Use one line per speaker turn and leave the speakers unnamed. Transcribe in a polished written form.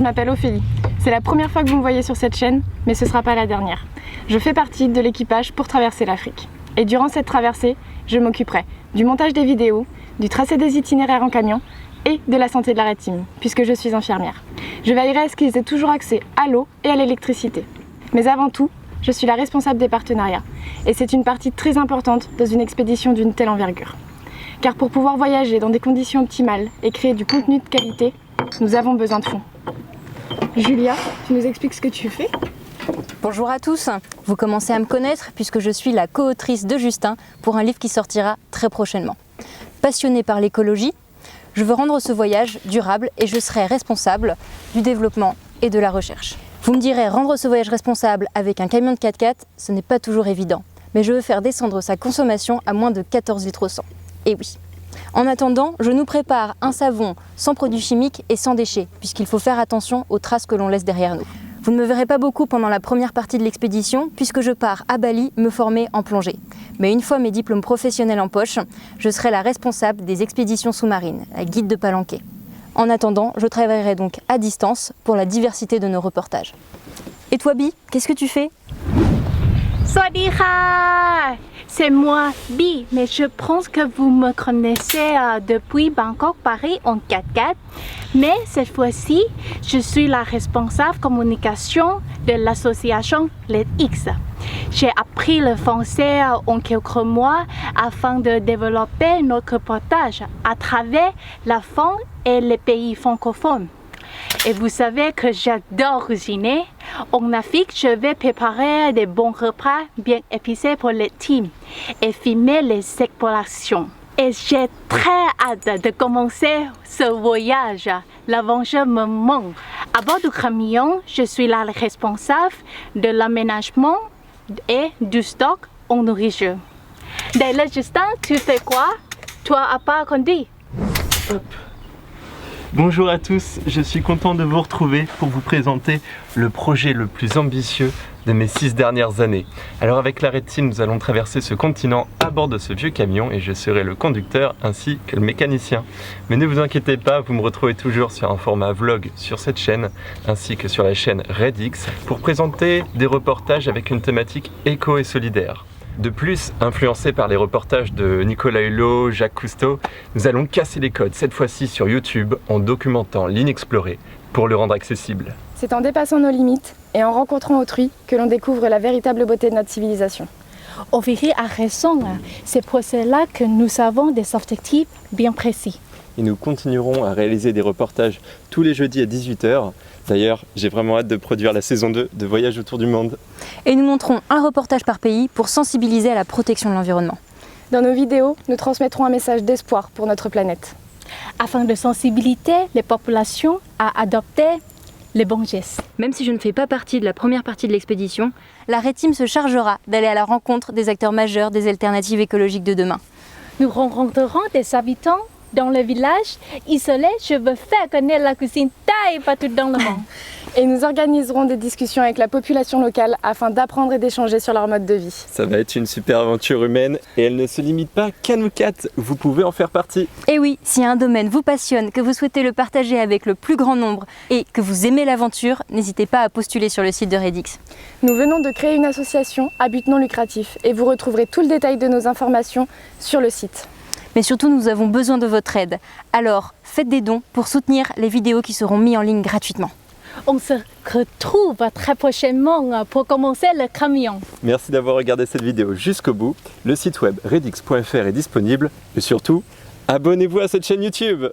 je m'appelle Ophélie. C'est la première fois que vous me voyez sur cette chaîne, mais ce ne sera pas la dernière. Je fais partie de l'équipage pour traverser l'Afrique. Et durant cette traversée, je m'occuperai du montage des vidéos, du tracé des itinéraires en camion et de la santé de la Red Team, puisque je suis infirmière. Je veillerai à ce qu'ils aient toujours accès à l'eau et à l'électricité. Mais avant tout, je suis la responsable des partenariats. Et c'est une partie très importante dans une expédition d'une telle envergure. Car pour pouvoir voyager dans des conditions optimales et créer du contenu de qualité, nous avons besoin de fonds. Julia, tu nous expliques ce que tu fais ?
Bonjour à tous, vous commencez à me connaître puisque je suis la co-autrice de Justin pour un livre qui sortira très prochainement. Passionnée par l'écologie, je veux rendre ce voyage durable et je serai responsable du développement et de la recherche. Vous me direz, rendre ce voyage responsable avec un camion de 4x4, ce n'est pas toujours évident, mais je veux faire descendre sa consommation à moins de 14 litres au 100. Et oui. En attendant, je nous prépare un savon sans produits chimiques et sans déchets, puisqu'il faut faire attention aux traces que l'on laisse derrière nous. Vous ne me verrez pas beaucoup pendant la première partie de l'expédition, puisque je pars à Bali me former en plongée. Mais une fois mes diplômes professionnels en poche, je serai la responsable des expéditions sous-marines, la guide de Palenquet. En attendant, je travaillerai donc à distance pour la diversité de nos reportages. Et toi, Bi, qu'est-ce que tu fais ?
Swadika! C'est moi, Bi, mais je pense que vous me connaissez depuis Bangkok, Paris en 4x4. Mais cette fois-ci, je suis la responsable communication de l'association LEDx. J'ai appris le français en quelques mois afin de développer notre reportage à travers la France et les pays francophones. Et vous savez que j'adore cuisiner. En Afrique, je vais préparer des bons repas bien épicés pour les teams et filmer les explorations. Et j'ai très hâte de commencer ce voyage. L'aventure me manque. À bord du camion, je suis la responsable de l'aménagement et du stock en nourriture. D'ailleurs, Justin, tu fais quoi? Toi, à part conduire.
Hop. Bonjour à tous, je suis content de vous retrouver pour vous présenter le projet le plus ambitieux de mes 6 dernières années. Alors avec la Red Team, nous allons traverser ce continent à bord de ce vieux camion et je serai le conducteur ainsi que le mécanicien. Mais ne vous inquiétez pas, vous me retrouvez toujours sur un format vlog sur cette chaîne ainsi que sur la chaîne RedX pour présenter des reportages avec une thématique éco et solidaire. De plus, influencé par les reportages de Nicolas Hulot, Jacques Cousteau, nous allons casser les codes, cette fois-ci sur YouTube, en documentant l'inexploré pour le rendre accessible.
C'est en dépassant nos limites et en rencontrant autrui que l'on découvre la véritable beauté de notre civilisation.
Ophélie a raison, c'est pour cela que nous avons des objectifs bien précis.
Et nous continuerons à réaliser des reportages tous les jeudis à 18 h. D'ailleurs, j'ai vraiment hâte de produire la saison 2 de Voyage autour du monde.
Et nous montrons un reportage par pays pour sensibiliser à la protection de l'environnement.
Dans nos vidéos, nous transmettrons un message d'espoir pour notre planète.
Afin de sensibiliser les populations à adopter les bons gestes.
Même si je ne fais pas partie de la première partie de l'expédition, la Red Team se chargera d'aller à la rencontre des acteurs majeurs des alternatives écologiques de demain.
Nous rencontrerons des habitants dans le village isolé. Je veux faire connaître la cuisine thaï partout dans le monde.
Et nous organiserons des discussions avec la population locale afin d'apprendre et d'échanger sur leur mode de vie.
Ça va être une super aventure humaine et elle ne se limite pas qu'à nous 4, vous pouvez en faire partie.
Et oui, si un domaine vous passionne, que vous souhaitez le partager avec le plus grand nombre et que vous aimez l'aventure, n'hésitez pas à postuler sur le site de RedX.
Nous venons de créer une association à but non lucratif et vous retrouverez tout le détail de nos informations sur le site.
Mais surtout, nous avons besoin de votre aide. Alors, faites des dons pour soutenir les vidéos qui seront mises en ligne gratuitement.
On se retrouve très prochainement pour commencer le camion.
Merci d'avoir regardé cette vidéo jusqu'au bout. Le site web redx.fr est disponible et surtout, abonnez-vous à cette chaîne YouTube.